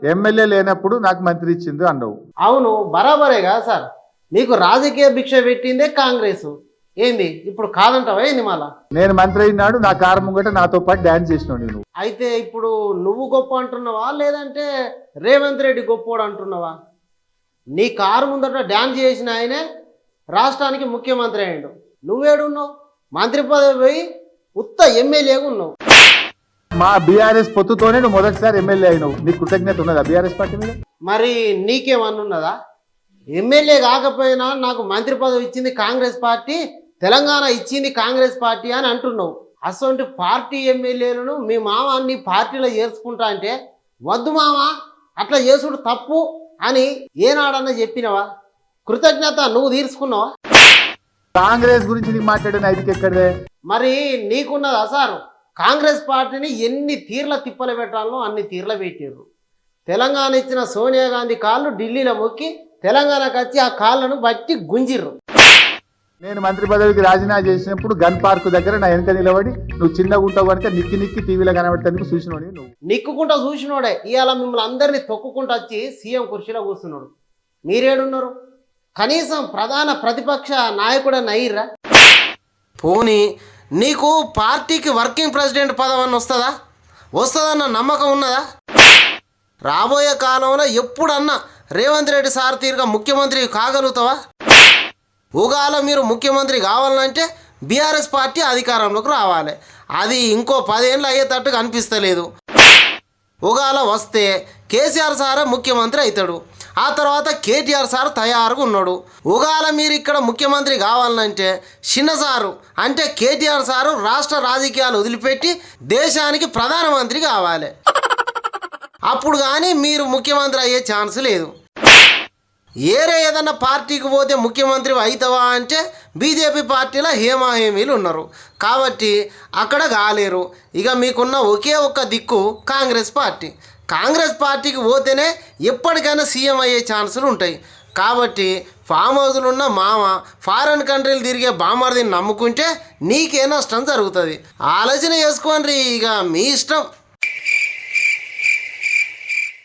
MLA లేనప్పుడు నాకు మంత్రి ఇచ్చింది అన్నావు. అవును బరాబరే కదా సార్, నీకు రాజకీయ భిక్ష పెట్టిందే కాంగ్రెస్, ఏంది ఇప్పుడు కాదంటావా ఏంది మళ్ళా? నేను మంత్రి అయినాడు నా కారు ముంగట నాతో పాటు డ్యాన్స్ చేసినావు నువ్వు. అయితే ఇప్పుడు నువ్వు గొప్ప అంటున్నావా లేదంటే రేవంత్ రెడ్డి గొప్పోడు అంటున్నావా? నీ కారు ముందట డ్యాన్స్ చేసిన ఆయనే రాష్ట్రానికి ముఖ్యమంత్రి అయ్యాడు, నువ్వేడున్నావు? మంత్రి పదవి పోయి ఉత్త ఎమ్మెల్యేగా ఉన్నావు. మా బీఆర్ఎస్ పొత్తుతోనే నువ్వు మొదటిసారి ఎమ్మెల్యే అయినావు. నీకు కృతజ్ఞత ఉన్నదా బీఆర్ఎస్ పార్టీ మీద? మరి నీకేమన్నున్నదా? ఎమ్మెల్యే కాకపోయినా నాకు మంత్రి పదవి ఇచ్చింది కాంగ్రెస్ పార్టీ, తెలంగాణ ఇచ్చింది కాంగ్రెస్ పార్టీ అని అంటున్నావు. అసలు పార్టీ ఎమ్మెల్యేలను మీ మామ అన్ని పార్టీలో చేర్చుకుంటా అంటే వద్దు మామ అట్లా చేసుడు తప్పు అని ఏనాడన్నా చెప్పినవా? కృతజ్ఞత నువ్వు తీర్చుకున్నావా? కాంగ్రెస్ గురించి నీకు మాట్లాడిన ఐదుకి ఎక్కడదే? మరి నీకున్నదా సార్? కాంగ్రెస్ పార్టీని ఎన్ని తీర్ల తిప్పలు పెట్టాలో అన్ని తీర్ల పెట్టారు. తెలంగాణ ఇచ్చిన సోనియా గాంధీ కాళ్ళు ఢిల్లీలో మొక్కి తెలంగాణకు వచ్చి ఆ కాళ్ళను బట్టి గుంజిర్రు. నేను మంత్రి పదవికి రాజీనామా చేసినప్పుడు గన్ పార్క్ దగ్గర నా వెనక నిలబడి నువ్వు చిన్నగా ఉంటావు కనుక నిక్కి నిక్కి టీవీలో కనబట్టేందుకు చూసినోడి నువ్వు. నిక్కుకుంటా చూసినోడే ఇవాళ మిమ్మల్ని అందరినీ తొక్కుకుంటూ వచ్చి సీఎం కుర్చీలో కూర్చున్నాడు. మీరేడున్నారు? కనీసం ప్రధాన ప్రతిపక్ష నాయకుడని అయ్యిర్రా? పోనీ నీకు పార్టీకి వర్కింగ్ ప్రెసిడెంట్ పదవి వస్తుందా? వస్తుందన్న నమ్మకం ఉన్నదా? రాబోయే కాలంలో ఎప్పుడన్నా రేవంత్ రెడ్డి సార్ తీరుగా ముఖ్యమంత్రి కాగలుగుతావా? ఉగాల మీరు ముఖ్యమంత్రి కావాలంటే బీఆర్ఎస్ పార్టీ అధికారంలోకి రావాలి. అది ఇంకో 10 ఏళ్ళు అయ్యేటట్టుగా అనిపిస్తలేదు. ఉగాల వస్తే కేసీఆర్ సారే ముఖ్యమంత్రి అవుతాడు, ఆ తర్వాత కేటీఆర్ సార్ తయారుగా ఉన్నాడు. ఉగాల మీరు ఇక్కడ ముఖ్యమంత్రి కావాలంటే చిన్న సారు అంటే కేటీఆర్ సారు రాష్ట్ర రాజకీయాలు వదిలిపెట్టి దేశానికి ప్రధానమంత్రి కావాలి. అప్పుడు కానీ మీరు ముఖ్యమంత్రి అయ్యే ఛాన్స్ లేదు. ఏరే ఏదన్నా పార్టీకి పోతే ముఖ్యమంత్రి అవుతావా అంటే బీజేపీ పార్టీలో హేమాహేమీలు ఉన్నారు కాబట్టి అక్కడ కాలేరు. ఇక మీకున్న ఒకే ఒక్క దిక్కు కాంగ్రెస్ పార్టీ. కాంగ్రెస్ పార్టీకి పోతేనే ఎప్పటికైనా సీఎం అయ్యే ఛాన్సులు ఉంటాయి. కాబట్టి ఫామ్ హౌస్లు ఉన్న మామ ఫారెన్ కంట్రీలు తిరిగే బామర్దిని నమ్ముకుంటే నీకే నష్టం జరుగుతుంది. ఆలోచన చేసుకోండి, ఇక మీ ఇష్టం.